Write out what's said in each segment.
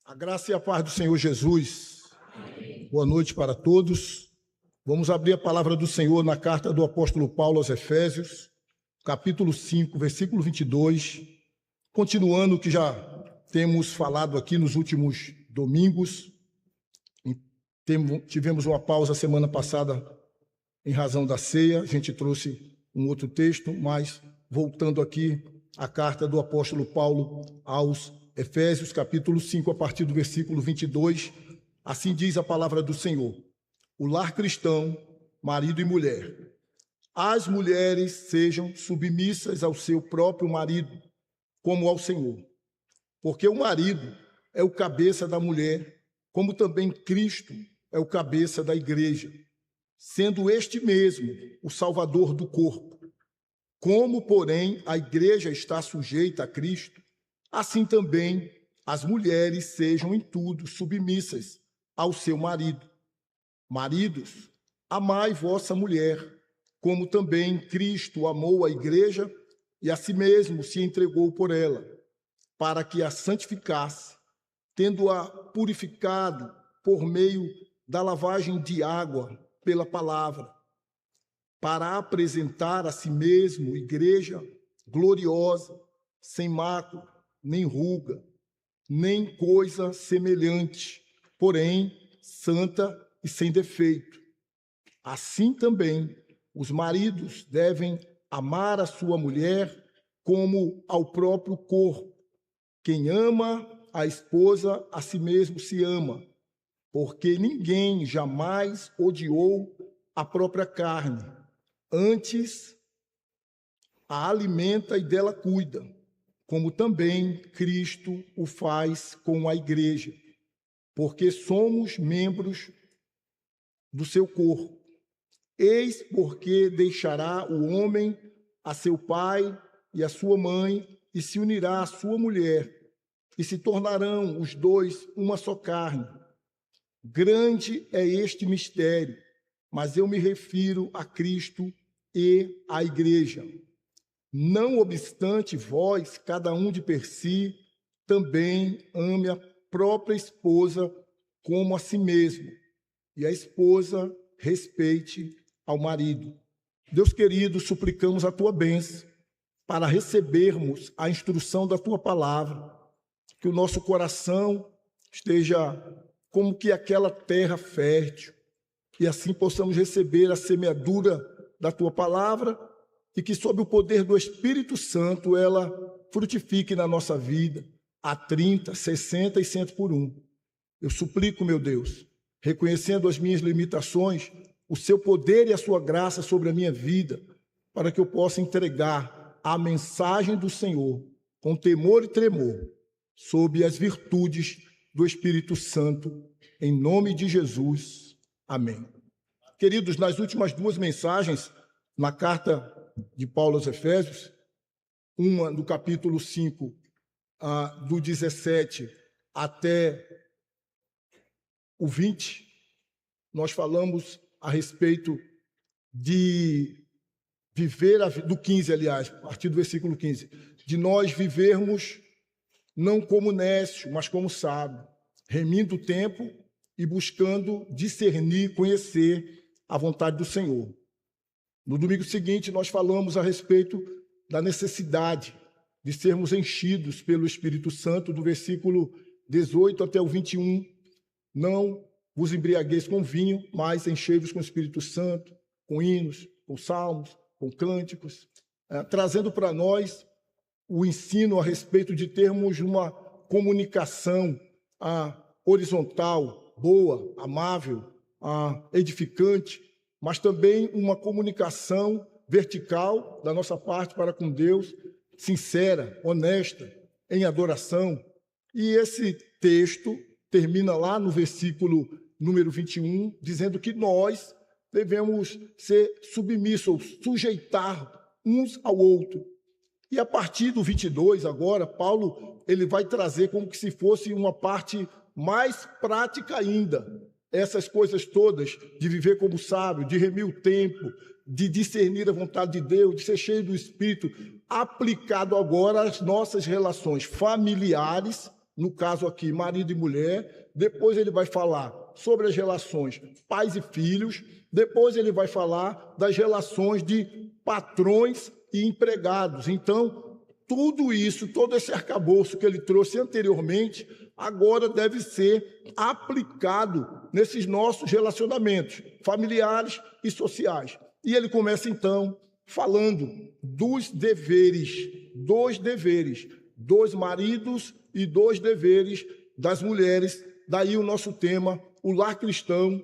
A graça e a paz do Senhor Jesus. Amém. Boa noite para todos. Vamos abrir a palavra do Senhor na carta do apóstolo Paulo aos Efésios, capítulo 5, versículo 22, continuando o que já temos falado aqui nos últimos domingos. Tivemos uma pausa semana passada em razão da ceia, a gente trouxe um outro texto, mas voltando aqui à carta do apóstolo Paulo aos Efésios, capítulo 5, a partir do versículo 22, assim diz a palavra do Senhor: o lar cristão, marido e mulher. As mulheres sejam submissas ao seu próprio marido, como ao Senhor. Porque o marido é o cabeça da mulher, como também Cristo é o cabeça da igreja, sendo este mesmo o Salvador do corpo. Como, porém, a igreja está sujeita a Cristo, assim também as mulheres sejam em tudo submissas ao seu marido. Maridos, amai vossa mulher, como também Cristo amou a igreja e a si mesmo se entregou por ela, para que a santificasse, tendo-a purificado por meio da lavagem de água pela palavra, para apresentar a si mesmo igreja gloriosa, sem mácula, nem ruga, nem coisa semelhante, porém santa e sem defeito. Assim também os maridos devem amar a sua mulher como ao próprio corpo. Quem ama a esposa, a si mesmo se ama, porque ninguém jamais odiou a própria carne, antes a alimenta e dela cuida, como também Cristo o faz com a igreja, porque somos membros do seu corpo. Eis porque deixará o homem a seu pai e a sua mãe, e se unirá à sua mulher, e se tornarão os dois uma só carne. Grande é este mistério, mas eu me refiro a Cristo e à igreja. Não obstante, vós, cada um de per si, também ame a própria esposa como a si mesmo, e a esposa respeite ao marido. Deus querido, suplicamos a tua bênção para recebermos a instrução da tua palavra, que o nosso coração esteja como que aquela terra fértil, e assim possamos receber a semeadura da tua palavra, e que sob o poder do Espírito Santo ela frutifique na nossa vida a 30, 60 e 100 por um. Eu suplico, meu Deus, reconhecendo as minhas limitações, o seu poder e a sua graça sobre a minha vida, para que eu possa entregar a mensagem do Senhor com temor e tremor, sob as virtudes do Espírito Santo, em nome de Jesus. Amém. Queridos, nas últimas duas mensagens, na carta de Paulo aos Efésios, uma do capítulo 5, do 17 até o 20, nós falamos a respeito de viver, do 15, aliás, a partir do versículo 15, de nós vivermos não como nécio, mas como sábio, remindo o tempo e buscando discernir, conhecer a vontade do Senhor. No domingo seguinte, nós falamos a respeito da necessidade de sermos enchidos pelo Espírito Santo, do versículo 18 até o 21. Não vos embriagueis com vinho, mas enchei-vos com o Espírito Santo, com hinos, com salmos, com cânticos, trazendo para nós o ensino a respeito de termos uma comunicação horizontal, boa, amável, edificante, mas também uma comunicação vertical da nossa parte para com Deus, sincera, honesta, em adoração. E esse texto termina lá no versículo número 21, dizendo que nós devemos ser submissos, ou sujeitar uns ao outro. E a partir do 22, agora, Paulo ele vai trazer como que se fosse uma parte mais prática ainda, essas coisas todas, de viver como sábio, de remir o tempo, de discernir a vontade de Deus, de ser cheio do Espírito, aplicado agora às nossas relações familiares, no caso aqui, marido e mulher, depois ele vai falar sobre as relações pais e filhos, depois ele vai falar das relações de patrões e empregados. Então, tudo isso, todo esse arcabouço que ele trouxe anteriormente, agora deve ser aplicado nesses nossos relacionamentos familiares e sociais. E ele começa, então, falando dos deveres, dos maridos e dos deveres das mulheres. Daí o nosso tema, o lar cristão,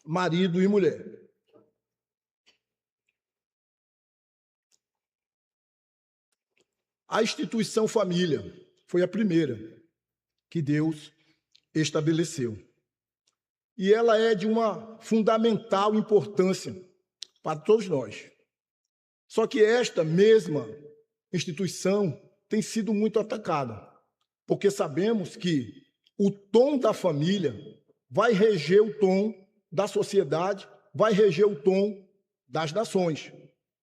marido e mulher. A instituição família foi a primeira que Deus estabeleceu. E ela é de uma fundamental importância para todos nós. Só que esta mesma instituição tem sido muito atacada, porque sabemos que o tom da família vai reger o tom da sociedade, vai reger o tom das nações.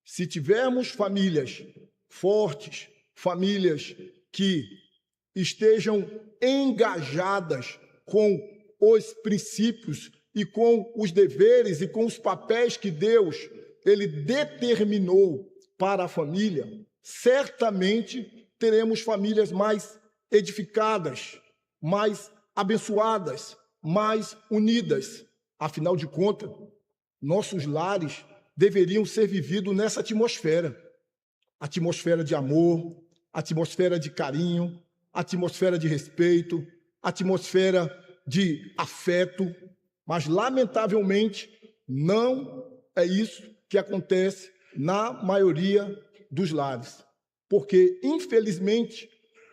Se tivermos famílias fortes, famílias que estejam engajadas com os princípios e com os deveres e com os papéis que Deus ele determinou para a família, certamente teremos famílias mais edificadas, mais abençoadas, mais unidas. Afinal de contas, nossos lares deveriam ser vividos nessa atmosfera de amor, atmosfera de carinho, atmosfera de respeito, atmosfera de afeto, mas, lamentavelmente, não é isso que acontece na maioria dos lares, porque, infelizmente,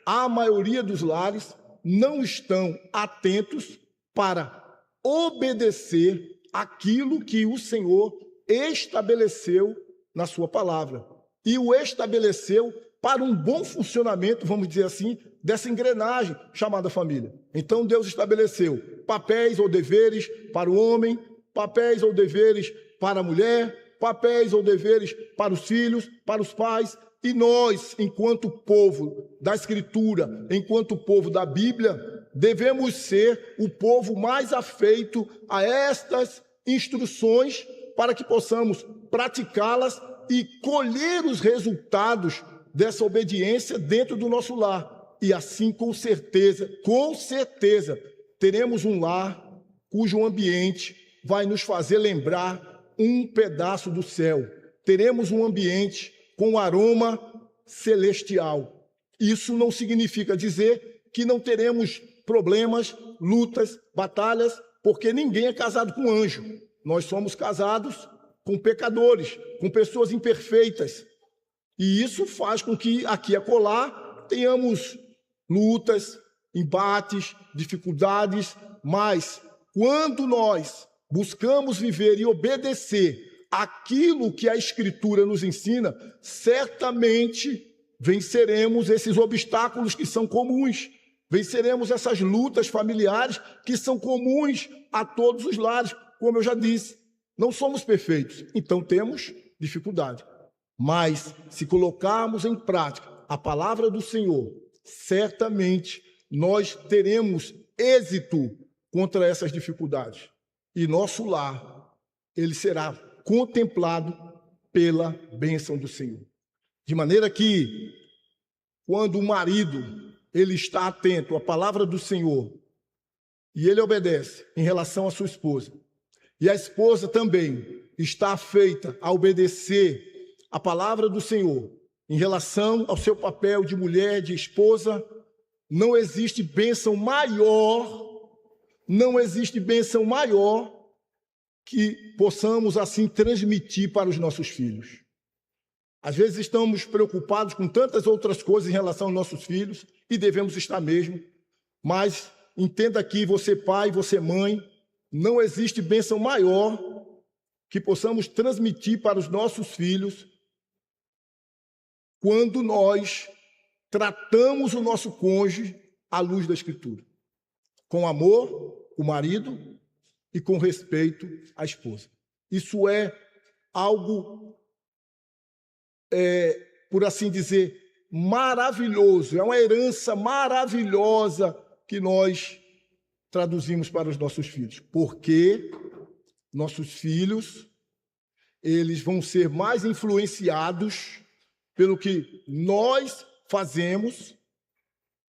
a maioria dos lares não estão atentos para obedecer aquilo que o Senhor estabeleceu na sua palavra, e o estabeleceu para um bom funcionamento, vamos dizer assim, dessa engrenagem chamada família. Então, Deus estabeleceu papéis ou deveres para o homem, papéis ou deveres para a mulher, papéis ou deveres para os filhos, para os pais, e nós, enquanto povo da Escritura, enquanto povo da Bíblia, devemos ser o povo mais afeito a estas instruções para que possamos praticá-las e colher os resultados dessa obediência dentro do nosso lar. E assim, com certeza, teremos um lar cujo ambiente vai nos fazer lembrar um pedaço do céu. Teremos um ambiente com aroma celestial. Isso não significa dizer que não teremos problemas, lutas, batalhas, porque ninguém é casado com anjo. Nós somos casados com pecadores, com pessoas imperfeitas. E isso faz com que aqui e acolá tenhamos lutas, embates, dificuldades, mas quando nós buscamos viver e obedecer aquilo que a Escritura nos ensina, certamente venceremos esses obstáculos que são comuns, venceremos essas lutas familiares que são comuns a todos os lares. Como eu já disse, não somos perfeitos, então temos dificuldade. Mas, se colocarmos em prática a palavra do Senhor, certamente nós teremos êxito contra essas dificuldades. E nosso lar, ele será contemplado pela bênção do Senhor. De maneira que, quando o marido ele está atento à palavra do Senhor e ele obedece em relação à sua esposa, e a esposa também está afeita a obedecer a palavra do Senhor em relação ao seu papel de mulher, de esposa, não existe bênção maior que possamos assim transmitir para os nossos filhos. Às vezes estamos preocupados com tantas outras coisas em relação aos nossos filhos, e devemos estar mesmo, mas entenda aqui, você pai, você mãe, não existe bênção maior que possamos transmitir para os nossos filhos quando nós tratamos o nosso cônjuge à luz da Escritura, com amor, o marido, e com respeito à esposa. Isso é algo, por assim dizer, maravilhoso, é uma herança maravilhosa que nós traduzimos para os nossos filhos, porque nossos filhos, eles vão ser mais influenciados pelo que nós fazemos,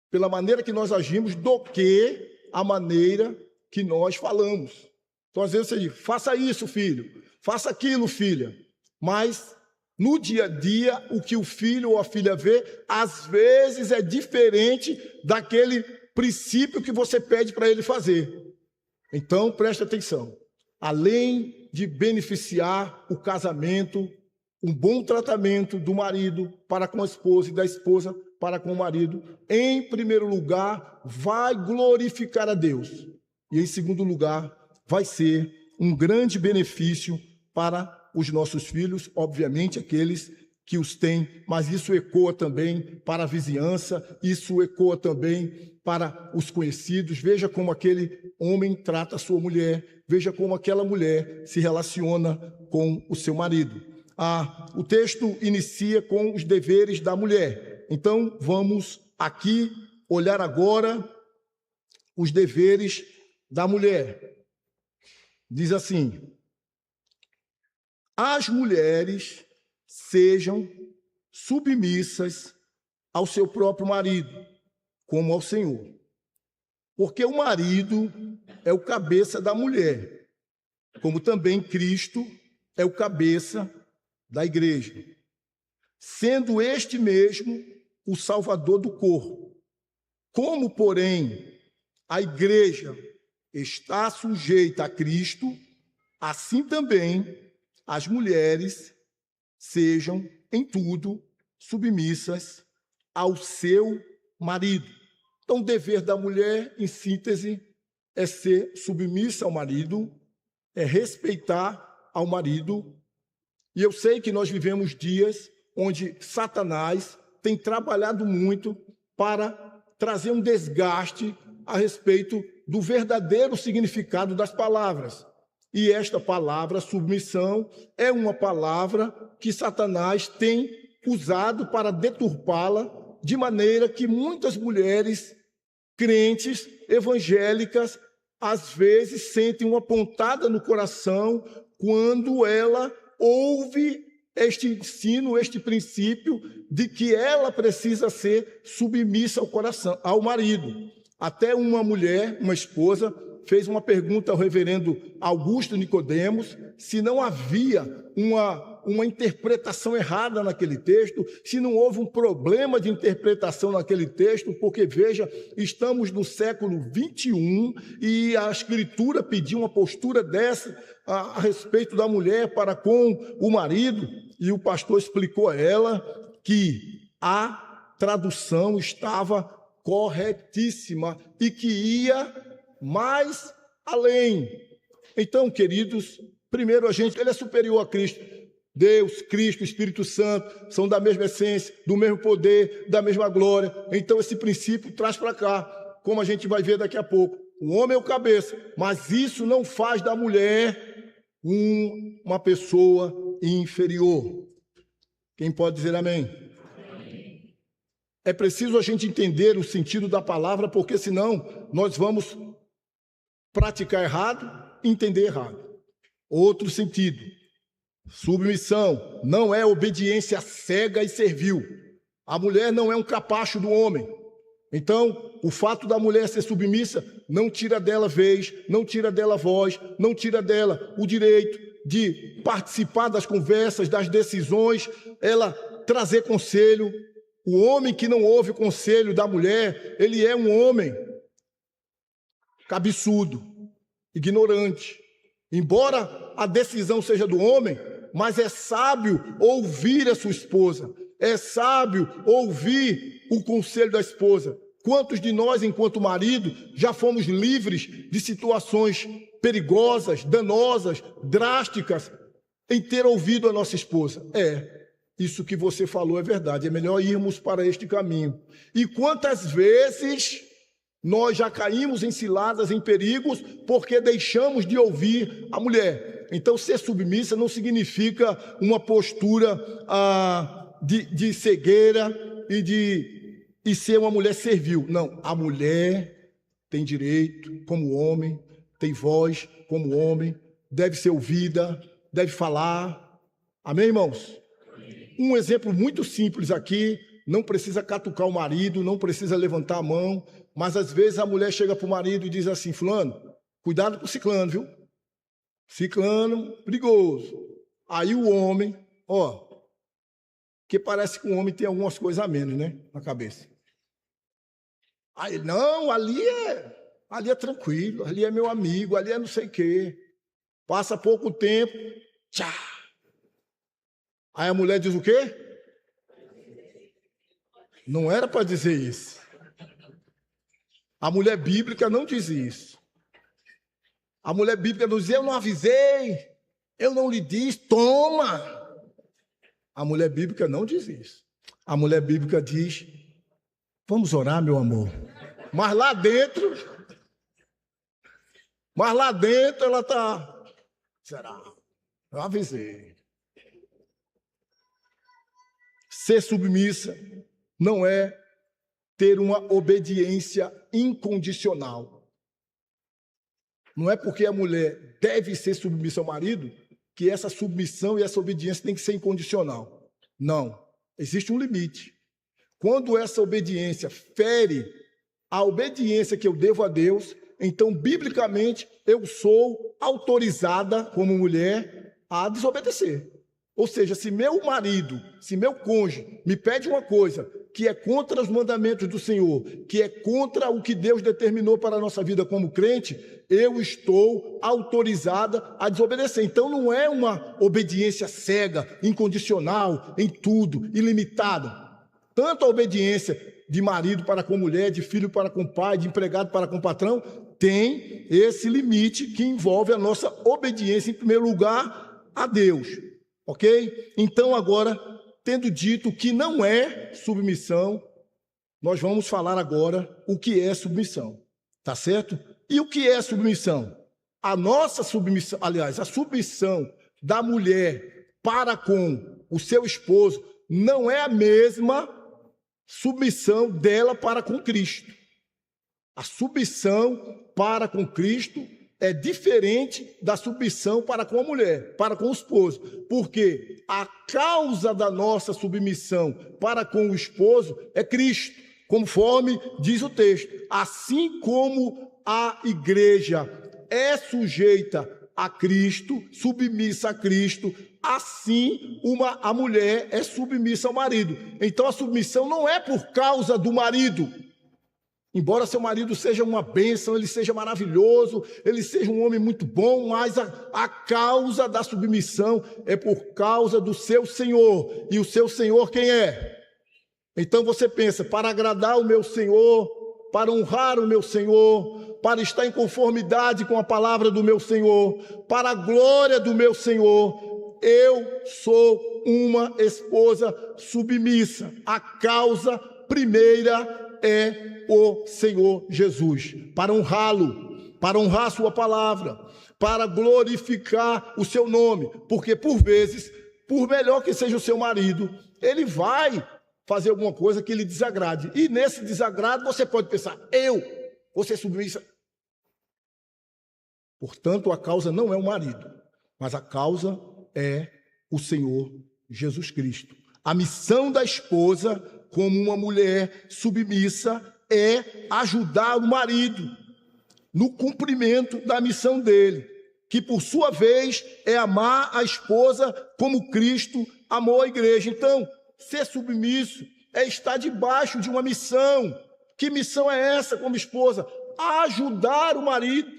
pela maneira que nós agimos, do que a maneira que nós falamos. Então, às vezes você diz, faça isso, filho, faça aquilo, filha, mas no dia a dia, o que o filho ou a filha vê, às vezes é diferente daquele princípio que você pede para ele fazer. Então, preste atenção. Além de beneficiar o casamento, um bom tratamento do marido para com a esposa e da esposa para com o marido, em primeiro lugar, vai glorificar a Deus. E em segundo lugar, vai ser um grande benefício para os nossos filhos, obviamente aqueles que os têm, mas isso ecoa também para a vizinhança, isso ecoa também para os conhecidos. Veja como aquele homem trata a sua mulher, veja como aquela mulher se relaciona com o seu marido. O texto inicia com os deveres da mulher. Então, vamos aqui olhar agora os deveres da mulher. Diz assim: as mulheres sejam submissas ao seu próprio marido, como ao Senhor. Porque o marido é o cabeça da mulher, como também Cristo é o cabeça da igreja, sendo este mesmo o Salvador do corpo. Como, porém, a igreja está sujeita a Cristo, assim também as mulheres sejam, em tudo, submissas ao seu marido. Então, o dever da mulher, em síntese, é ser submissa ao marido, é respeitar ao marido. E eu sei que nós vivemos dias onde Satanás tem trabalhado muito para trazer um desgaste a respeito do verdadeiro significado das palavras. E esta palavra, submissão, é uma palavra que Satanás tem usado para deturpá-la, de maneira que muitas mulheres crentes, evangélicas, às vezes sentem uma pontada no coração quando ela ouve este ensino, este princípio de que ela precisa ser submissa ao marido. Até uma mulher, uma esposa, fez uma pergunta ao reverendo Augusto Nicodemos se não havia uma interpretação errada naquele texto, se não houve um problema de interpretação naquele texto, porque, veja, estamos no século 21 e a Escritura pediu uma postura dessa a respeito da mulher para com o marido, e o pastor explicou a ela que a tradução estava corretíssima e que ia mais além. Então, queridos, primeiro ele é superior a Cristo. Deus, Cristo, Espírito Santo são da mesma essência, do mesmo poder, da mesma glória. Então, esse princípio traz para cá, como a gente vai ver daqui a pouco. O homem é o cabeça, mas isso não faz da mulher uma pessoa inferior. Quem pode dizer amém? Amém. É preciso a gente entender o sentido da palavra, porque senão nós vamos praticar errado, entender errado. Outro sentido: submissão não é obediência cega e servil. A mulher não é um capacho do homem. Então, o fato da mulher ser submissa não tira dela vez, não tira dela voz, não tira dela o direito de participar das conversas, das decisões, ela trazer conselho. O homem que não ouve o conselho da mulher, ele é um homem cabeçudo, ignorante. Embora a decisão seja do homem, mas é sábio ouvir a sua esposa, é sábio ouvir o conselho da esposa. Quantos de nós, enquanto marido, já fomos livres de situações perigosas, danosas, drásticas, em ter ouvido a nossa esposa? Isso que você falou é verdade, é melhor irmos para este caminho. E quantas vezes nós já caímos em ciladas, em perigos, porque deixamos de ouvir a mulher. Então, ser submissa não significa uma postura de cegueira, e ser uma mulher servil. Não, a mulher tem direito como homem, tem voz como homem, deve ser ouvida, deve falar. Amém, irmãos? Um exemplo muito simples aqui, não precisa catucar o marido, não precisa levantar a mão, mas às vezes a mulher chega para o marido e diz assim: fulano, cuidado com o ciclano, viu? Ciclano, perigoso. Aí o homem, que parece que o homem tem algumas coisas a menos, né, na cabeça. Aí, não, ali é tranquilo, ali é meu amigo, ali é não sei o quê. Passa pouco tempo, tchá. Aí a mulher diz o quê? Não era para dizer isso. A mulher bíblica não diz isso. A mulher bíblica não diz: eu não avisei, eu não lhe disse, toma. A mulher bíblica não diz isso. A mulher bíblica diz: vamos orar, meu amor. Mas lá dentro ela está: será? Eu avisei. Ser submissa não é ter uma obediência incondicional. Não é porque a mulher deve ser submissa ao marido que essa submissão e essa obediência tem que ser incondicional. Não. Existe um limite. Quando essa obediência fere a obediência que eu devo a Deus, então, biblicamente, eu sou autorizada, como mulher, a desobedecer. Ou seja, se meu marido, se meu cônjuge me pede uma coisa que é contra os mandamentos do Senhor, que é contra o que Deus determinou para a nossa vida como crente, eu estou autorizada a desobedecer. Então não é uma obediência cega, incondicional, em tudo, ilimitada. Tanto a obediência de marido para com mulher, de filho para com pai, de empregado para com patrão, tem esse limite que envolve a nossa obediência, em primeiro lugar, a Deus. Ok? Então, agora, tendo dito que não é submissão, nós vamos falar agora o que é submissão. Tá certo? E o que é submissão? A nossa submissão, aliás, a submissão da mulher para com o seu esposo não é a mesma submissão dela para com Cristo. A submissão para com Cristo é diferente da submissão para com a mulher, para com o esposo, porque a causa da nossa submissão para com o esposo é Cristo, conforme diz o texto. Assim como a igreja é sujeita a Cristo, submissa a Cristo, assim a mulher é submissa ao marido. Então a submissão não é por causa do marido. Embora seu marido seja uma bênção, ele seja maravilhoso, ele seja um homem muito bom, mas a causa da submissão é por causa do seu Senhor. E o seu Senhor quem é? Então você pensa: para agradar o meu Senhor, para honrar o meu Senhor, para estar em conformidade com a palavra do meu Senhor, para a glória do meu Senhor, eu sou uma esposa submissa. A causa primeira é o Senhor Jesus, para honrá-lo, para honrar a sua palavra, para glorificar o seu nome, porque por vezes, por melhor que seja o seu marido, ele vai fazer alguma coisa que lhe desagrade, e nesse desagrado você pode pensar: eu vou ser submissa. Portanto, a causa não é o marido, mas a causa é o Senhor Jesus Cristo. A missão da esposa, como uma mulher submissa, é ajudar o marido no cumprimento da missão dele, que por sua vez é amar a esposa como Cristo amou a igreja. Então, ser submisso é estar debaixo de uma missão. Que missão é essa como esposa? Ajudar o marido.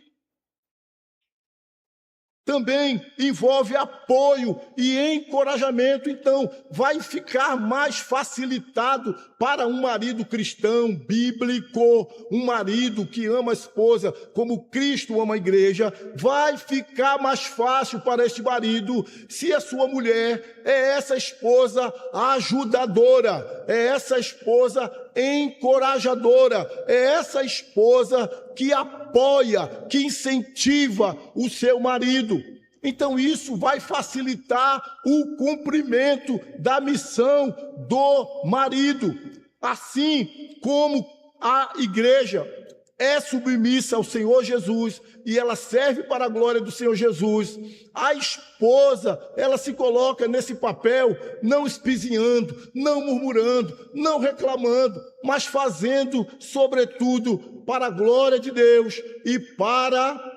Também envolve apoio e encorajamento. Então, vai ficar mais facilitado para um marido cristão, bíblico, um marido que ama a esposa como Cristo ama a igreja. Vai ficar mais fácil para este marido se a sua mulher é essa esposa ajudadora, é essa esposa encorajadora, é essa esposa que apoia, que incentiva o seu marido. Então isso vai facilitar o cumprimento da missão do marido. assim como a igreja é submissa ao Senhor Jesus e ela serve para a glória do Senhor Jesus, a esposa, ela se coloca nesse papel, não espizinhando, não murmurando, não reclamando, mas fazendo, sobretudo, para a glória de Deus e para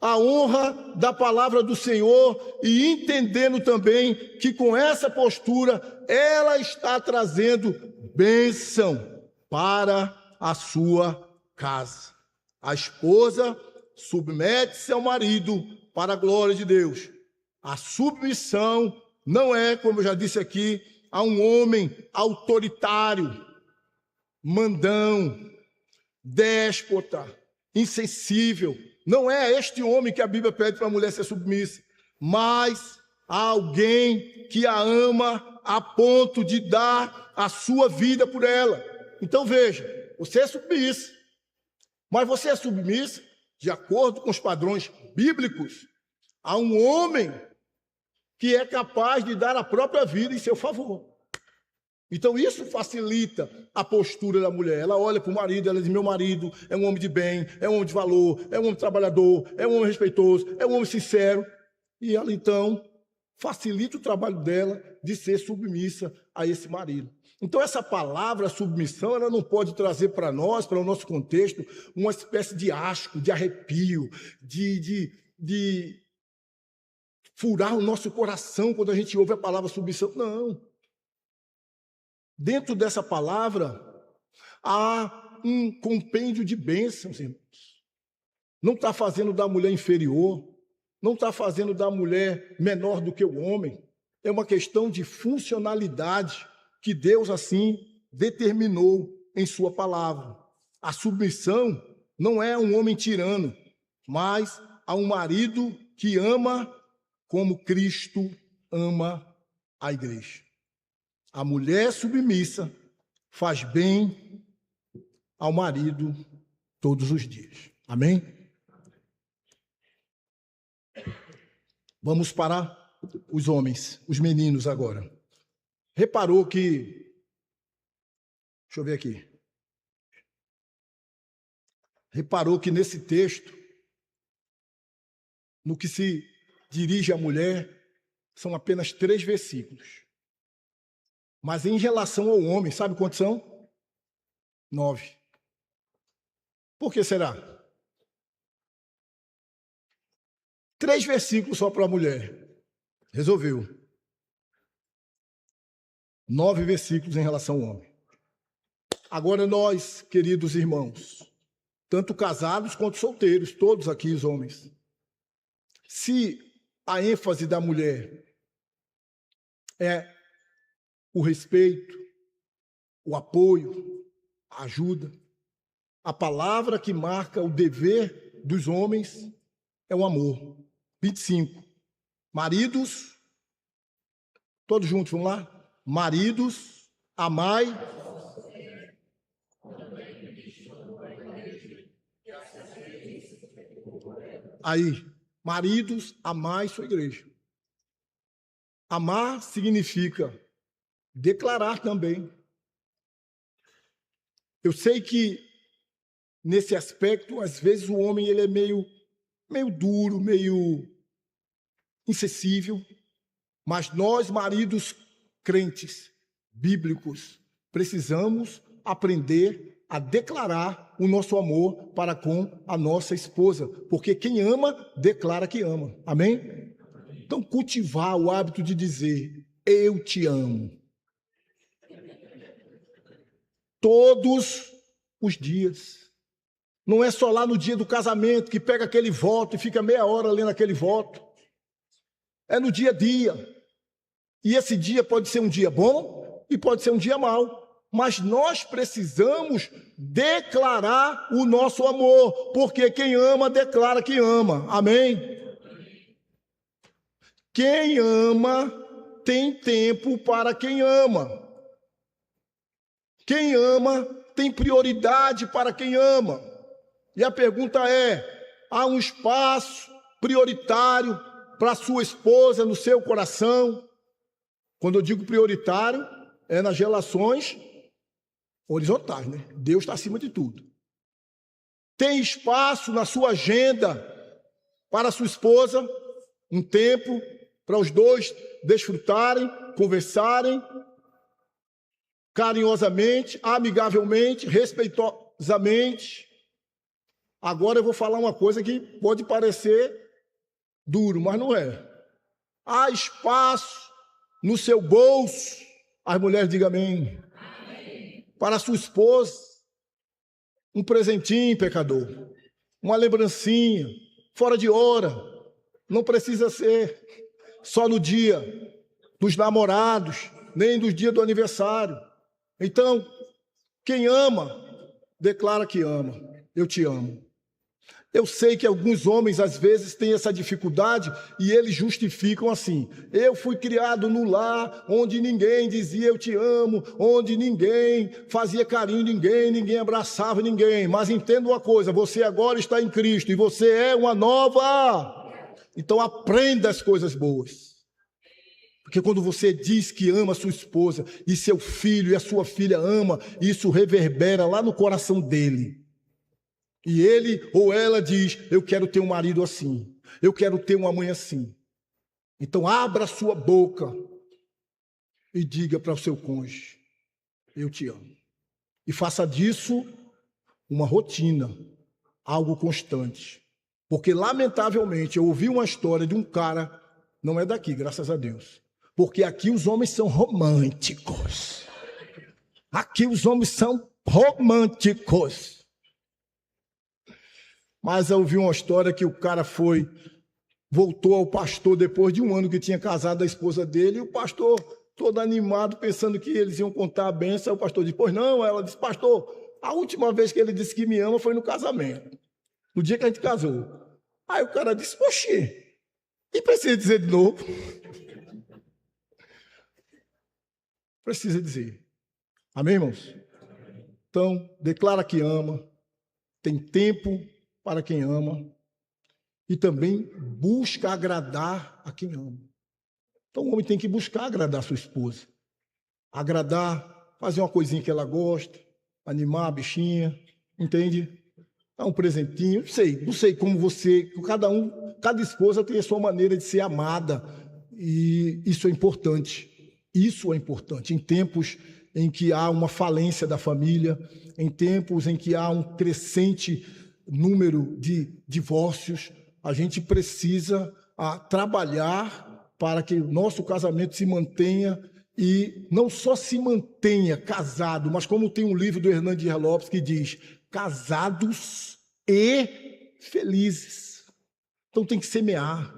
a honra da palavra do Senhor, e entendendo também que com essa postura ela está trazendo bênção para a sua casa. A esposa submete-se ao marido para a glória de Deus. A submissão não é, como eu já disse aqui, a um homem autoritário, mandão, déspota, insensível. Não é este homem que a Bíblia pede para a mulher ser submissa, mas a alguém que a ama a ponto de dar a sua vida por ela. Então veja, você é submissa, mas você é submissa de acordo com os padrões bíblicos a um homem que é capaz de dar a própria vida em seu favor. Então isso facilita a postura da mulher. Ela olha para o marido, ela diz: meu marido é um homem de bem, é um homem de valor, é um homem trabalhador, é um homem respeitoso, é um homem sincero. E ela então facilita o trabalho dela de ser submissa a esse marido. Então essa palavra submissão, ela não pode trazer para nós, para o nosso contexto, uma espécie de asco, de arrepio, de furar o nosso coração quando a gente ouve a palavra submissão. Não. Dentro dessa palavra, há um compêndio de bênçãos, irmãos. Não está fazendo da mulher inferior, não está fazendo da mulher menor do que o homem. É uma questão de funcionalidade que Deus assim determinou em sua palavra. A submissão não é a um homem tirano, mas a um marido que ama como Cristo ama a igreja. A mulher submissa faz bem ao marido todos os dias. Amém? Vamos para os homens, os meninos agora. Reparou que... Deixa eu ver aqui. Reparou que nesse texto, no que se dirige à mulher, são apenas 3 versículos. Mas em relação ao homem, sabe quantos são? 9. Por que será? 3 versículos só para a mulher. Resolveu. 9 versículos em relação ao homem. Agora nós, queridos irmãos, tanto casados quanto solteiros, todos aqui os homens, se a ênfase da mulher é o respeito, o apoio, a ajuda, a palavra que marca o dever dos homens é o amor. 25. Maridos, todos juntos, vamos lá? Maridos, amai. Aí, maridos, amai sua igreja. Amar significa declarar também. Eu sei que, nesse aspecto, às vezes o homem ele é meio duro, meio insensível, mas nós, maridos crentes, bíblicos, precisamos aprender a declarar o nosso amor para com a nossa esposa, porque quem ama, declara que ama. Amém? Então, cultivar o hábito de dizer: eu te amo. Todos os dias. Não é só lá no dia do casamento que pega aquele voto e fica meia hora lendo aquele voto. É no dia a dia. E esse dia pode ser um dia bom e pode ser um dia mau. Mas nós precisamos declarar o nosso amor, porque quem ama, declara que ama. Amém? Quem ama tem tempo para quem ama. Quem ama tem prioridade para quem ama. E a pergunta é: há um espaço prioritário para a sua esposa no seu coração? Quando eu digo prioritário, é nas relações horizontais, né? Deus está acima de tudo. Tem espaço na sua agenda para a sua esposa, um tempo para os dois desfrutarem, conversarem carinhosamente, amigavelmente, respeitosamente. Agora eu vou falar uma coisa que pode parecer duro, mas não é. Há espaço no seu bolso, as mulheres digam amém, para a sua esposa, um presentinho, pecador, uma lembrancinha, fora de hora, não precisa ser só no dia dos namorados, nem do dia do aniversário. Então, quem ama, declara que ama. Eu te amo. Eu sei que alguns homens, às vezes, têm essa dificuldade e eles justificam assim. Eu fui criado no lar onde ninguém dizia eu te amo, onde ninguém fazia carinho em ninguém, ninguém abraçava ninguém. Mas entenda uma coisa, você agora está em Cristo e você é uma nova. Então aprenda as coisas boas. Porque quando você diz que ama a sua esposa e seu filho e a sua filha ama, isso reverbera lá no coração dele. E ele ou ela diz, eu quero ter um marido assim, eu quero ter uma mãe assim. Então abra a sua boca e diga para o seu cônjuge, eu te amo. E faça disso uma rotina, algo constante. Porque lamentavelmente eu ouvi uma história de um cara, não é daqui, graças a Deus. Porque aqui os homens são românticos. Aqui os homens são românticos. Mas eu ouvi uma história que o cara voltou ao pastor depois de um ano que tinha casado a esposa dele, e o pastor, todo animado, pensando que eles iam contar a bênção, o pastor disse, pois não, ela disse, pastor, a última vez que ele disse que me ama foi no casamento, no dia que a gente casou. Aí o cara disse, poxa, e precisa dizer de novo? Precisa dizer. Amém, irmãos? Então, declara que ama, tem tempo para quem ama e também busca agradar a quem ama. Então o homem tem que buscar agradar a sua esposa, agradar, fazer uma coisinha que ela gosta, animar a bichinha, entende? Dar um presentinho, não sei como você, cada esposa tem a sua maneira de ser amada e isso é importante. Isso é importante em tempos em que há uma falência da família, em tempos em que há um crescente número de divórcios, a gente precisa trabalhar para que o nosso casamento se mantenha e não só se mantenha casado, mas como tem um livro do Hernandes Dias Lopes que diz, casados e felizes. Então tem que semear,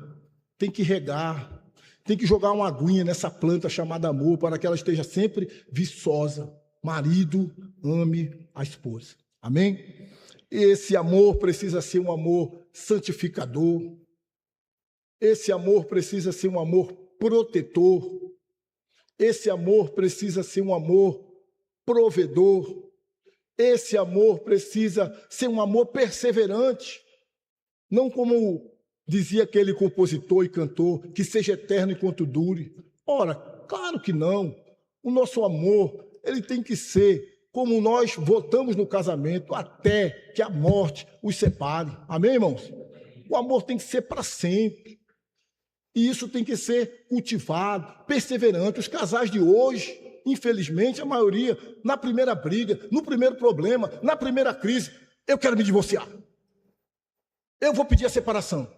tem que regar, tem que jogar uma aguinha nessa planta chamada amor para que ela esteja sempre viçosa. Marido, ame a esposa. Amém? Esse amor precisa ser um amor santificador. Esse amor precisa ser um amor protetor. Esse amor precisa ser um amor provedor. Esse amor precisa ser um amor perseverante. Não como dizia aquele compositor e cantor, que seja eterno enquanto dure. Ora, claro que não. O nosso amor, ele tem que ser como nós votamos no casamento, até que a morte os separe. Amém, irmãos? O amor tem que ser para sempre. E isso tem que ser cultivado, perseverante. Os casais de hoje, infelizmente, a maioria, na primeira briga, no primeiro problema, na primeira crise, eu quero me divorciar. Eu vou pedir a separação.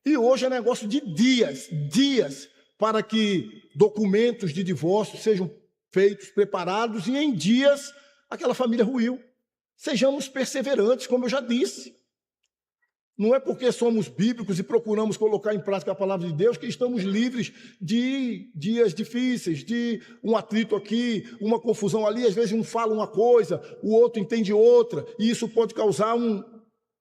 E hoje é negócio de dias, para que documentos de divórcio sejam feitos, preparados, e em dias aquela família ruiu. Sejamos perseverantes, como eu já disse. Não é porque somos bíblicos e procuramos colocar em prática a palavra de Deus que estamos livres de dias difíceis, de um atrito aqui, uma confusão ali. Às vezes um fala uma coisa, o outro entende outra, e isso pode causar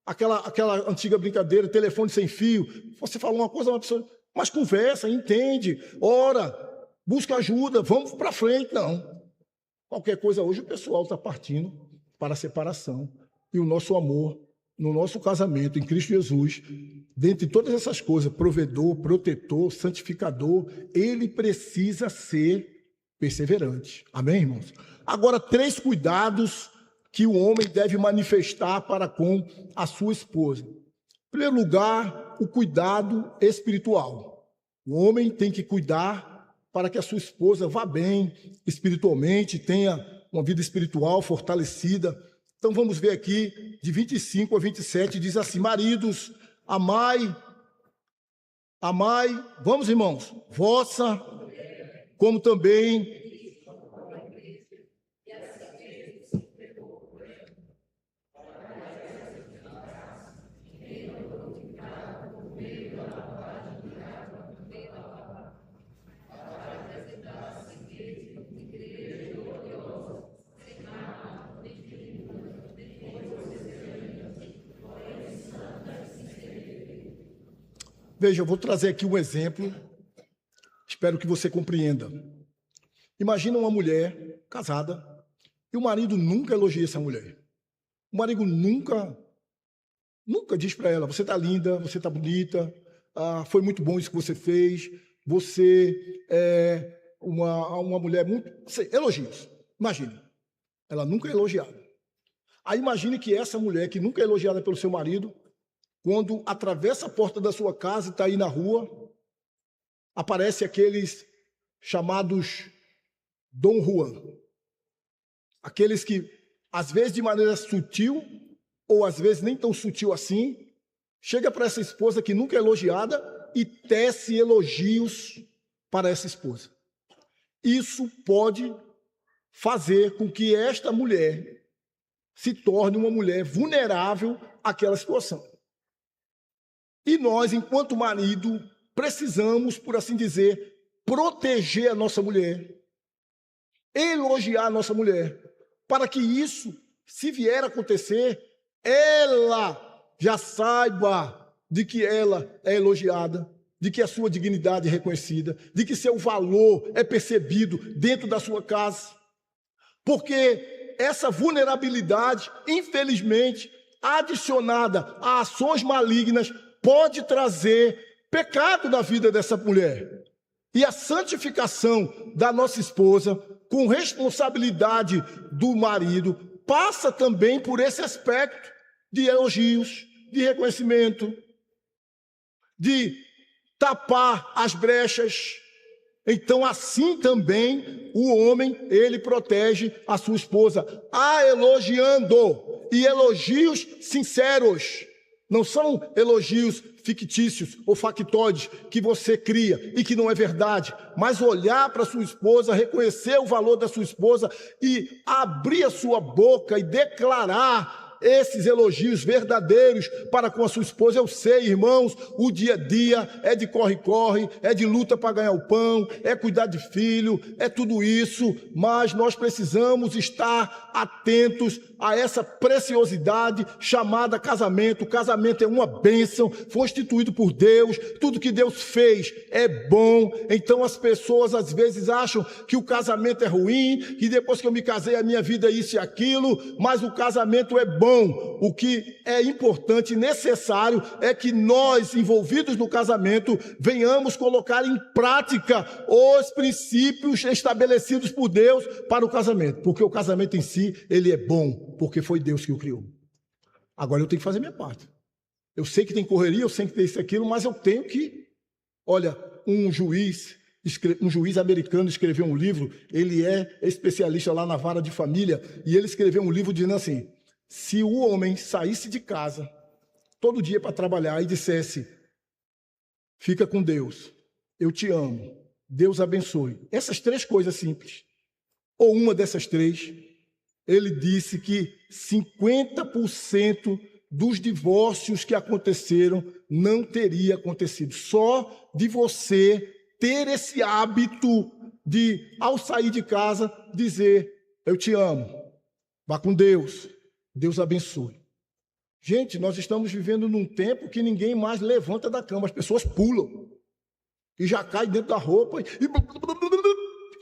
aquela antiga brincadeira, telefone sem fio. Você fala uma coisa, uma pessoa, mas conversa, entende, ora, busca ajuda, vamos para frente. Não. Qualquer coisa hoje o pessoal está partindo para a separação. E o nosso amor, no nosso casamento em Cristo Jesus, dentre todas essas coisas, provedor, protetor, santificador, ele precisa ser perseverante. Amém, irmãos? Agora, 3 cuidados que o homem deve manifestar para com a sua esposa. Em primeiro lugar, o cuidado espiritual. O homem tem que cuidar para que a sua esposa vá bem espiritualmente, tenha uma vida espiritual fortalecida. Então vamos ver aqui, de 25 a 27, diz assim: maridos, amai, vamos irmãos, vossa, como também veja, eu vou trazer aqui um exemplo, espero que você compreenda. Imagina uma mulher casada e o marido nunca elogia essa mulher. O marido nunca diz para ela: você está linda, você está bonita, foi muito bom isso que você fez, você é uma mulher muito... Elogios. Imagine, ela nunca é elogiada. Aí imagine que essa mulher que nunca é elogiada pelo seu marido, quando atravessa a porta da sua casa e está aí na rua, aparece aqueles chamados Dom Juan. Aqueles que, às vezes de maneira sutil, ou às vezes nem tão sutil assim, chega para essa esposa que nunca é elogiada e tece elogios para essa esposa. Isso pode fazer com que esta mulher se torne uma mulher vulnerável àquela situação. E nós, enquanto marido, precisamos, por assim dizer, proteger a nossa mulher, elogiar a nossa mulher, para que isso, se vier a acontecer, ela já saiba de que ela é elogiada, de que a sua dignidade é reconhecida, de que seu valor é percebido dentro da sua casa. Porque essa vulnerabilidade, infelizmente, adicionada a ações malignas, pode trazer pecado na vida dessa mulher. E a santificação da nossa esposa, com responsabilidade do marido, passa também por esse aspecto de elogios, de reconhecimento, de tapar as brechas. Então, assim também, o homem, ele protege a sua esposa, a elogiando, e elogios sinceros. Não são elogios fictícios ou factoides que você cria e que não é verdade, mas olhar para sua esposa, reconhecer o valor da sua esposa e abrir a sua boca e declarar esses elogios verdadeiros para com a sua esposa. Eu sei, irmãos, o dia a dia é de corre-corre, é de luta para ganhar o pão, é cuidar de filho, é tudo isso, mas nós precisamos estar atentos a essa preciosidade chamada casamento. O casamento é uma bênção, foi instituído por Deus, tudo que Deus fez é bom. Então as pessoas às vezes acham que o casamento é ruim, que depois que eu me casei a minha vida é isso e aquilo, mas o casamento é bom. O que é importante e necessário é que nós, envolvidos no casamento, venhamos colocar em prática os princípios estabelecidos por Deus para o casamento, porque o casamento em si, ele é bom, porque foi Deus que o criou. Agora eu tenho que fazer minha parte. Eu sei que tem correria, eu sei que tem isso e aquilo, mas eu tenho que... Olha, um juiz americano escreveu um livro, ele é especialista lá na vara de família, e ele escreveu um livro dizendo assim: se o homem saísse de casa todo dia para trabalhar e dissesse: fica com Deus, eu te amo, Deus abençoe, essas 3 coisas simples, ou uma dessas 3, ele disse que 50% dos divórcios que aconteceram não teria acontecido. Só de você ter esse hábito de, ao sair de casa, dizer: eu te amo, vá com Deus, Deus abençoe. Gente, nós estamos vivendo num tempo que ninguém mais levanta da cama, as pessoas pulam e já caem dentro da roupa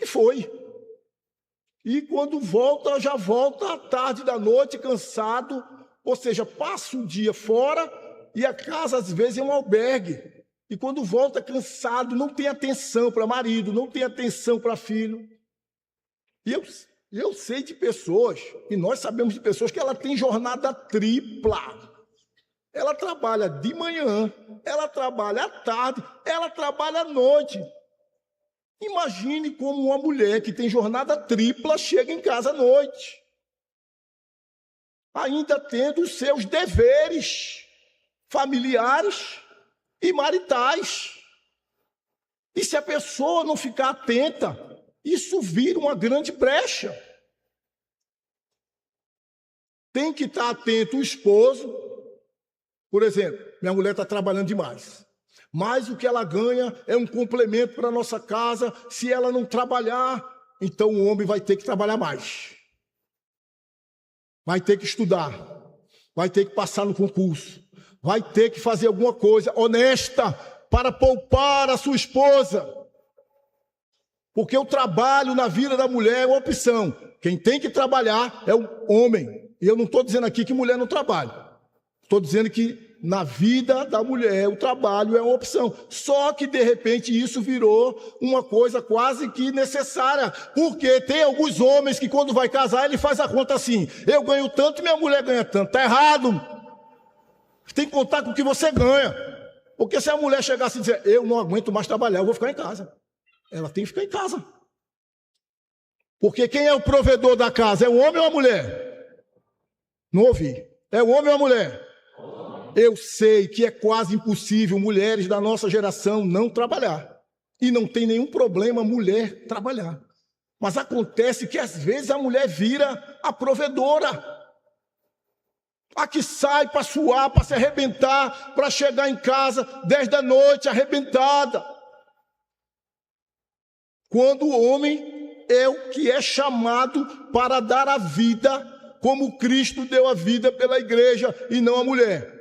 e foi. E quando volta, já volta à tarde da noite, cansado, ou seja, passa um dia fora e a casa às vezes é um albergue. E quando volta cansado, não tem atenção para marido, não tem atenção para filho. E eu sei de pessoas, e nós sabemos de pessoas que ela tem jornada tripla. Ela trabalha de manhã, ela trabalha à tarde, ela trabalha à noite. Imagine como uma mulher que tem jornada tripla chega em casa à noite, ainda tendo os seus deveres familiares e maritais. E se a pessoa não ficar atenta, isso vira uma grande brecha. Tem que estar atento o esposo. Por exemplo, minha mulher está trabalhando demais, mas o que ela ganha é um complemento para a nossa casa. Se ela não trabalhar, então o homem vai ter que trabalhar mais. Vai ter que estudar, vai ter que passar no concurso, vai ter que fazer alguma coisa honesta para poupar a sua esposa. Porque o trabalho na vida da mulher é uma opção. Quem tem que trabalhar é o homem. E eu não estou dizendo aqui que mulher não trabalha. Estou dizendo que na vida da mulher o trabalho é uma opção. Só que, de repente, isso virou uma coisa quase que necessária. Porque tem alguns homens que, quando vai casar, ele faz a conta assim: eu ganho tanto e minha mulher ganha tanto. Está errado. Tem que contar com o que você ganha. Porque se a mulher chegasse e dizer: eu não aguento mais trabalhar, eu vou ficar em casa. Ela tem que ficar em casa. Porque quem é o provedor da casa? É o homem ou a mulher? Não ouvi. É o homem ou a mulher? Eu sei que é quase impossível mulheres da nossa geração não trabalhar. E não tem nenhum problema mulher trabalhar. Mas acontece que às vezes a mulher vira a provedora. A que sai para suar, para se arrebentar, para chegar em casa 10 da noite arrebentada. Quando o homem é o que é chamado para dar a vida, como Cristo deu a vida pela igreja e não a mulher.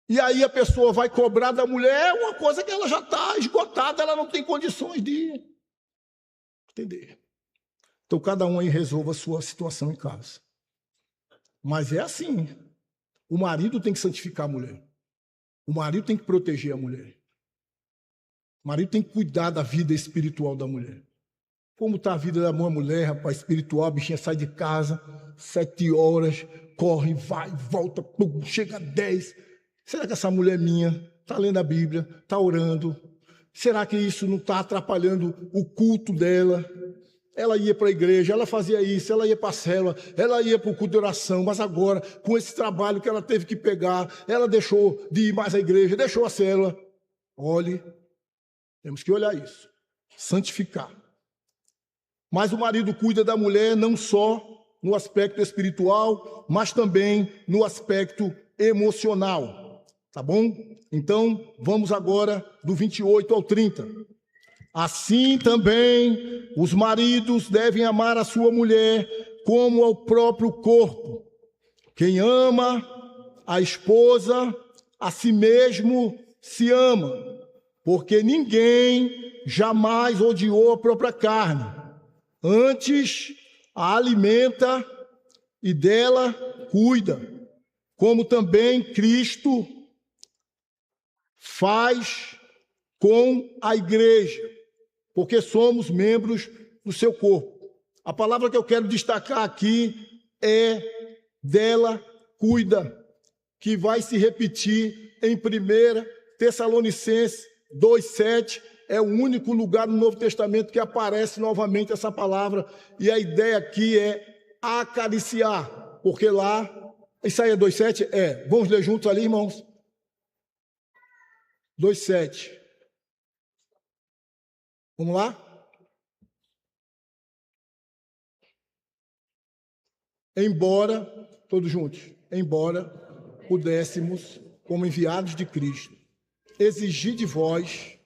E aí a pessoa vai cobrar da mulher uma coisa que ela já está esgotada, ela não tem condições de entender. Então cada um aí resolva a sua situação em casa. Mas é assim, o marido tem que santificar a mulher. O marido tem que proteger a mulher. O marido tem que cuidar da vida espiritual da mulher. Como está a vida da mulher, rapaz, espiritual? A bichinha sai de casa, 7 horas, corre, vai, volta, pum, chega a 10. Será que essa mulher minha está lendo a Bíblia, está orando? Será que isso não está atrapalhando o culto dela? Ela ia para a igreja, ela fazia isso, ela ia para a célula, ela ia para o culto de oração, mas agora, com esse trabalho que ela teve que pegar, ela deixou de ir mais à igreja, deixou a célula. Olhe, temos que olhar isso, santificar. Mas o marido cuida da mulher não só no aspecto espiritual, mas também no aspecto emocional. Tá bom? Então, vamos agora do 28 ao 30. Assim também os maridos devem amar a sua mulher como ao próprio corpo. Quem ama a esposa, a si mesmo se ama, porque ninguém jamais odiou a própria carne. Antes, a alimenta e dela cuida, como também Cristo faz com a igreja, porque somos membros do seu corpo. A palavra que eu quero destacar aqui é dela cuida, que vai se repetir em 1 Tessalonicenses 2,7, é o único lugar no Novo Testamento que aparece novamente essa palavra, e a ideia aqui é acariciar, porque lá, isso aí é 2,7? É, vamos ler juntos ali, irmãos? 2,7. Vamos lá? Embora, todos juntos, embora pudéssemos, como enviados de Cristo, exigir de vós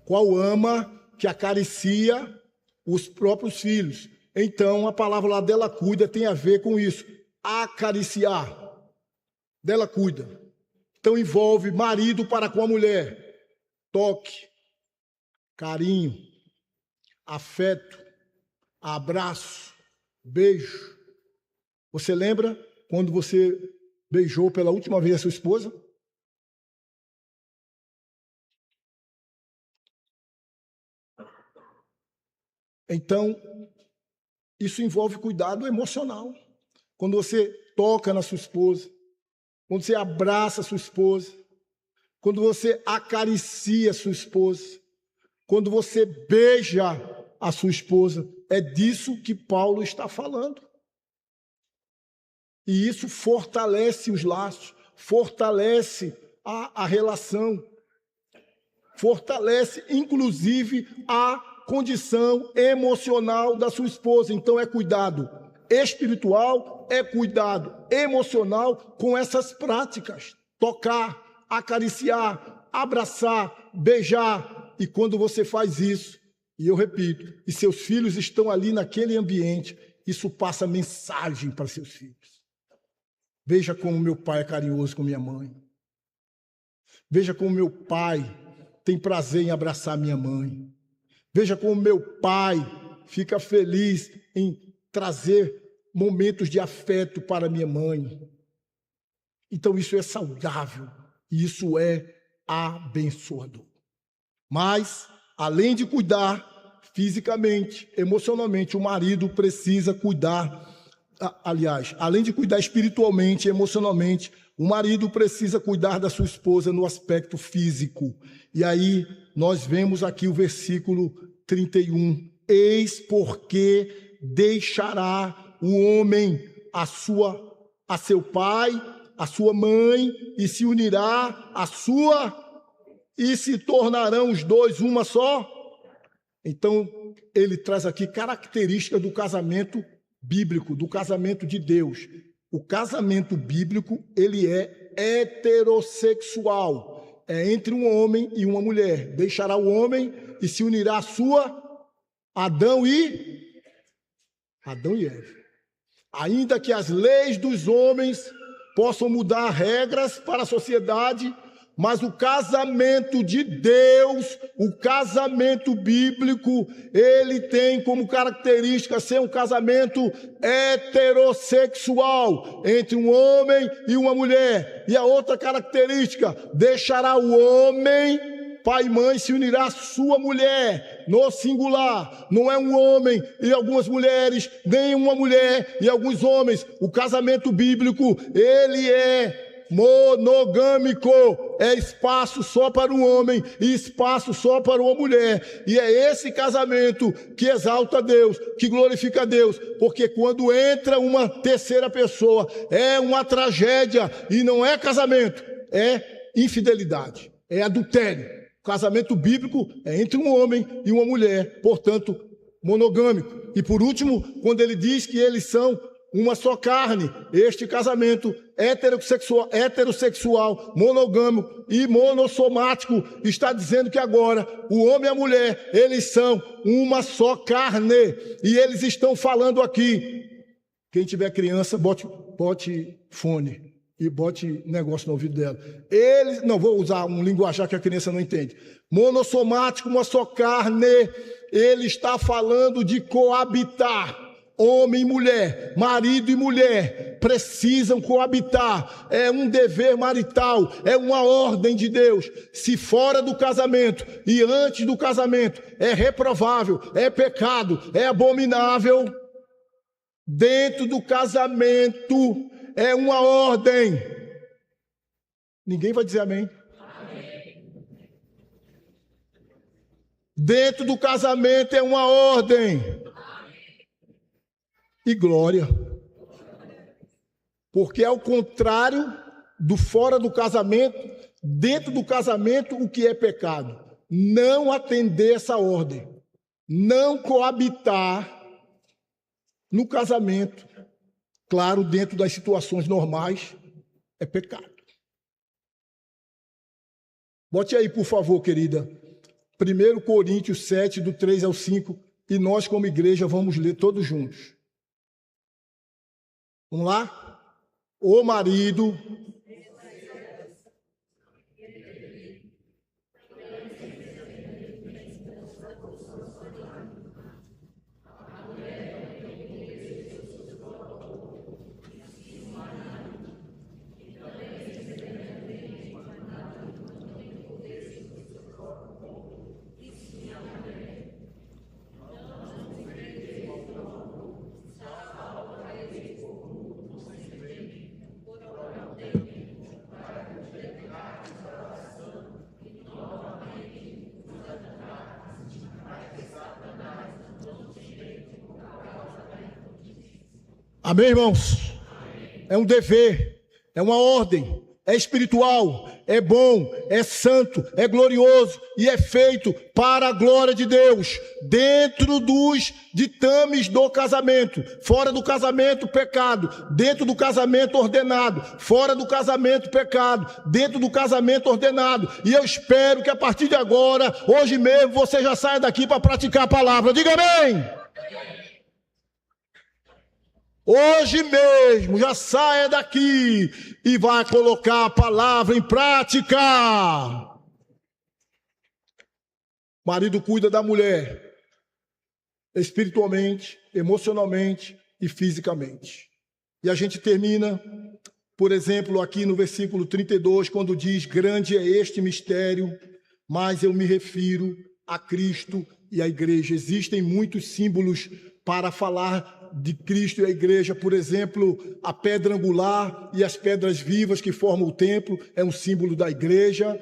qual ama que acaricia os próprios filhos. Então, a palavra lá dela cuida tem a ver com isso. Acariciar. Dela cuida. Então, envolve marido para com a mulher. Toque, carinho, afeto, abraço, beijo. Você lembra quando você beijou pela última vez a sua esposa? Então, isso envolve cuidado emocional. Quando você toca na sua esposa, quando você abraça a sua esposa, quando você acaricia a sua esposa, quando você beija a sua esposa, é disso que Paulo está falando. E isso fortalece os laços, fortalece a relação, fortalece, inclusive, a condição emocional da sua esposa. Então, é cuidado espiritual, é cuidado emocional com essas práticas. Tocar, acariciar, abraçar, beijar. E quando você faz isso, e eu repito, e seus filhos estão ali naquele ambiente, isso passa mensagem para seus filhos. Veja como meu pai é carinhoso com minha mãe. Veja como meu pai tem prazer em abraçar minha mãe. Veja como meu pai fica feliz em trazer momentos de afeto para minha mãe. Então isso é saudável e isso é abençoador. Mas, além de cuidar fisicamente, emocionalmente, o marido precisa cuidar. Aliás, além de cuidar espiritualmente, emocionalmente, o marido precisa cuidar da sua esposa no aspecto físico. E aí nós vemos aqui o versículo 31. Eis porque deixará o homem a seu pai, a sua mãe, e se unirá a sua, e se tornarão os dois uma só. Então, ele traz aqui características do casamento bíblico, do casamento de Deus. O casamento bíblico, ele é heterossexual. É entre um homem e uma mulher. Deixará o homem e se unirá a sua, Adão e Eva. Ainda que as leis dos homens possam mudar regras para a sociedade, mas o casamento de Deus, o casamento bíblico, ele tem como característica ser um casamento heterossexual entre um homem e uma mulher. E a outra característica, deixará o homem, pai e mãe, se unirá à sua mulher, no singular. Não é um homem e algumas mulheres, nem uma mulher e alguns homens. O casamento bíblico, ele é monogâmico, é espaço só para o homem e espaço só para uma mulher. E é esse casamento que exalta a Deus, que glorifica a Deus, porque quando entra uma terceira pessoa, é uma tragédia e não é casamento, é infidelidade, é adultério. O casamento bíblico é entre um homem e uma mulher, portanto, monogâmico. E por último, quando ele diz que eles são uma só carne, este casamento heterossexual, monogâmico e monossomático, está dizendo que agora o homem e a mulher, eles são uma só carne. E eles estão falando aqui, quem tiver criança, bote fone e bote negócio no ouvido dela. Eles, não vou usar um linguajar que a criança não entende. Monossomático, uma só carne, ele está falando de coabitar. Homem e mulher, marido e mulher, precisam coabitar. É um dever marital, é uma ordem de Deus. Se fora do casamento e antes do casamento é reprovável, é pecado, é abominável, dentro do casamento é uma ordem. Ninguém vai dizer amém? Dentro do casamento é uma ordem. E glória. Porque ao contrário do fora do casamento, dentro do casamento, o que é pecado? Não atender essa ordem. Não coabitar no casamento. Claro, dentro das situações normais, é pecado. Bote aí, por favor, querida. 1 Coríntios 7, do 3 ao 5, e nós, como igreja, vamos ler todos juntos. Vamos lá? O marido Amém, irmãos? É um dever, é uma ordem, é espiritual, é bom, é santo, é glorioso e é feito para a glória de Deus, dentro dos ditames do casamento. Fora do casamento, pecado. Dentro do casamento, ordenado. Fora do casamento, pecado. Dentro do casamento, ordenado. E eu espero que a partir de agora, hoje mesmo, você já saia daqui para praticar a palavra. Diga amém! Hoje mesmo, já saia daqui e vai colocar a palavra em prática. O marido cuida da mulher, espiritualmente, emocionalmente e fisicamente. E a gente termina, por exemplo, aqui no versículo 32, quando diz: grande é este mistério, mas eu me refiro a Cristo e à igreja. Existem muitos símbolos para falar de Cristo e a igreja. Por exemplo, a pedra angular e as pedras vivas que formam o templo é um símbolo da igreja.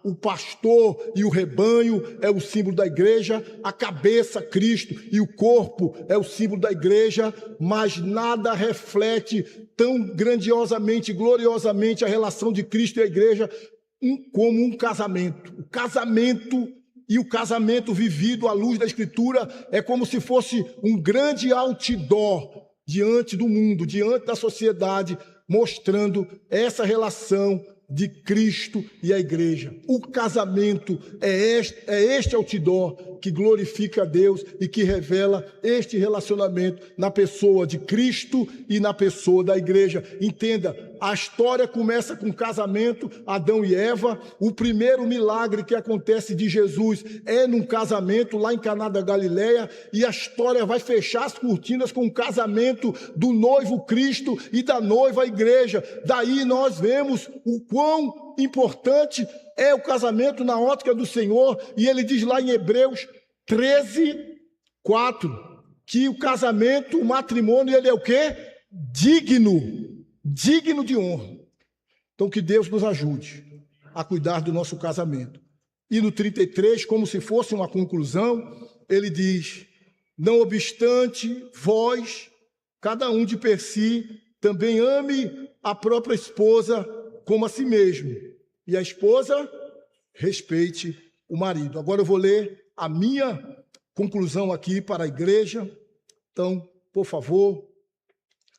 O pastor e o rebanho é o símbolo da igreja. A cabeça, Cristo, e o corpo é o símbolo da igreja. Mas nada reflete tão grandiosamente, gloriosamente a relação de Cristo e a igreja como um casamento. O casamento e o casamento vivido à luz da Escritura é como se fosse um grande outdoor diante do mundo, diante da sociedade, mostrando essa relação de Cristo e a igreja. O casamento é este outdoor que glorifica a Deus e que revela este relacionamento na pessoa de Cristo e na pessoa da igreja. Entenda, a história começa com o casamento, Adão e Eva. O primeiro milagre que acontece de Jesus é num casamento lá em Caná da Galileia, e a história vai fechar as cortinas com o casamento do noivo Cristo e da noiva igreja. Daí nós vemos o quão importante é o casamento na ótica do Senhor, e ele diz lá em Hebreus 13:4, que o casamento, o matrimônio, ele é o quê? Digno de honra. Então que Deus nos ajude a cuidar do nosso casamento. E no 33, como se fosse uma conclusão, ele diz: não obstante, vós, cada um de per si, também ame a própria esposa como a si mesmo, e a esposa respeite o marido. Agora eu vou ler a minha conclusão aqui para a igreja. Então, por favor,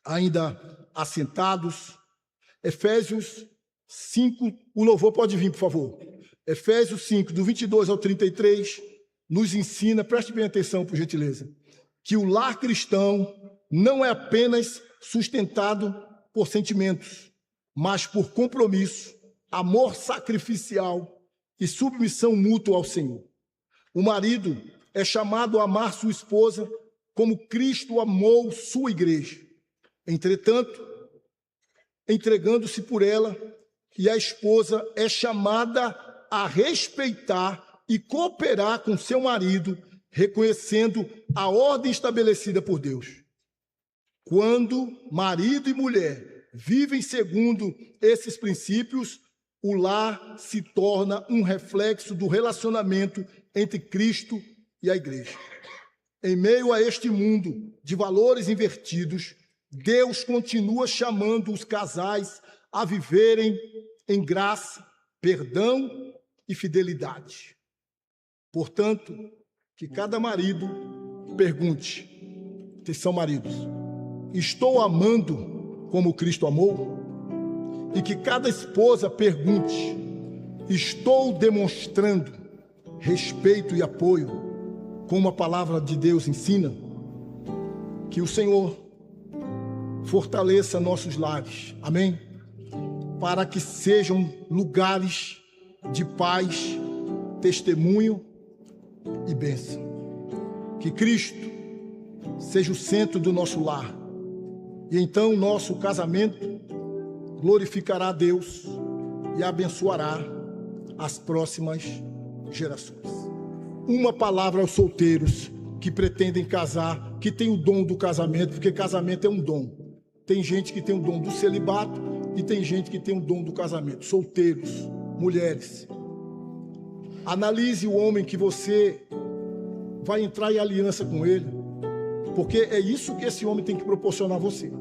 ainda assentados, Efésios 5, o louvor pode vir, por favor. Efésios 5, do 22 ao 33, nos ensina, preste bem atenção, por gentileza, que o lar cristão não é apenas sustentado por sentimentos, mas por compromisso, amor sacrificial e submissão mútua ao Senhor. O marido é chamado a amar sua esposa como Cristo amou sua igreja. Entretanto, entregando-se por ela, e a esposa é chamada a respeitar e cooperar com seu marido, reconhecendo a ordem estabelecida por Deus. Quando marido e mulher vivem segundo esses princípios, o lar se torna um reflexo do relacionamento entre Cristo e a igreja. Em meio a este mundo de valores invertidos, Deus continua chamando os casais a viverem em graça, perdão e fidelidade. Portanto, que cada marido pergunte, atenção maridos, estou amando como Cristo amou? E que cada esposa pergunte, estou demonstrando respeito e apoio como a palavra de Deus ensina? Que o Senhor fortaleça nossos lares, amém? Para que sejam lugares de paz, testemunho e bênção. Que Cristo seja o centro do nosso lar, e então o nosso casamento glorificará a Deus e abençoará as próximas gerações. Uma palavra aos solteiros que pretendem casar, que tem o dom do casamento, porque casamento é um dom. Tem gente que tem o dom do celibato e tem gente que tem o dom do casamento. Solteiros, mulheres, analise o homem que você vai entrar em aliança com ele. Porque é isso que esse homem tem que proporcionar a você.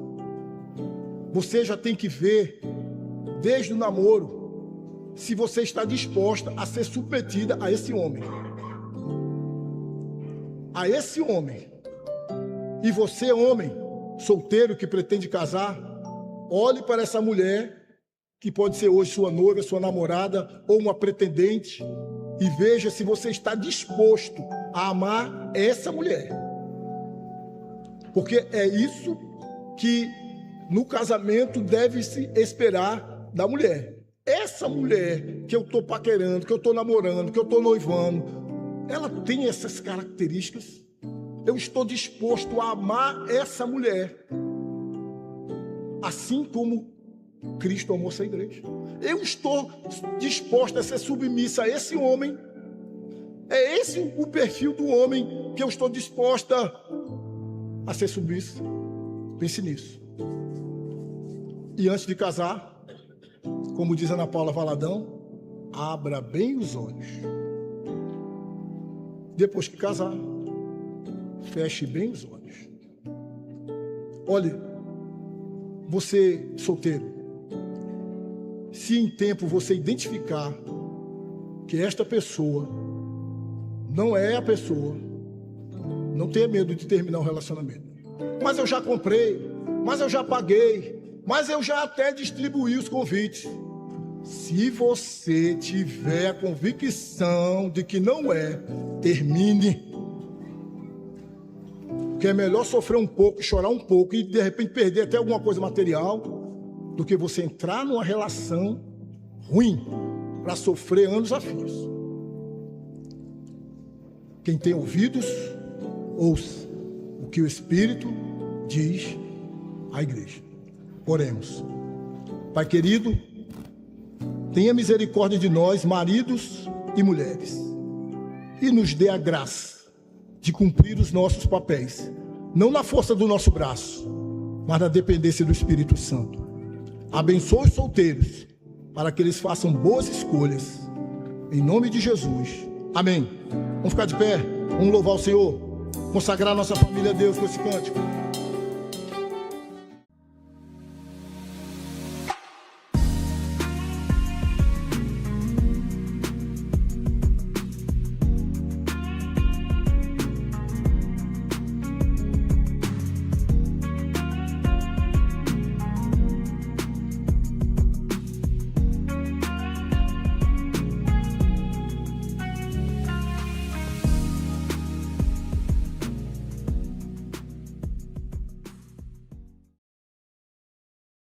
Você já tem que ver, desde o namoro, se você está disposta a ser submetida a esse homem. A esse homem. E você, homem, solteiro que pretende casar, olhe para essa mulher, que pode ser hoje sua noiva, sua namorada, ou uma pretendente, e veja se você está disposto a amar essa mulher. Porque é isso que no casamento deve-se esperar da mulher. Essa mulher que eu estou paquerando, que eu estou namorando, que eu estou noivando, ela tem essas características. Eu estou disposto a amar essa mulher, assim como Cristo amou essa igreja. Eu estou disposto a ser submissa a esse homem. É esse o perfil do homem que eu estou disposta a ser submissa. Pense nisso. E antes de casar, como diz Ana Paula Valadão, abra bem os olhos. Depois que casar, feche bem os olhos. Olhe, você solteiro, se em tempo você identificar que esta pessoa não é a pessoa, não tenha medo de terminar o relacionamento. Mas eu já comprei, mas eu já paguei, mas eu já até distribuí os convites. Se você tiver a convicção de que não é, termine. Porque é melhor sofrer um pouco, chorar um pouco e de repente perder até alguma coisa material, do que você entrar numa relação ruim para sofrer anos a fios. Quem tem ouvidos, ouça o que o Espírito diz à igreja. Oremos. Pai querido, tenha misericórdia de nós, maridos e mulheres, e nos dê a graça de cumprir os nossos papéis, não na força do nosso braço, mas na dependência do Espírito Santo. Abençoe os solteiros, para que eles façam boas escolhas, em nome de Jesus. Amém. Vamos ficar de pé, vamos louvar o Senhor, consagrar nossa família a Deus com esse cântico.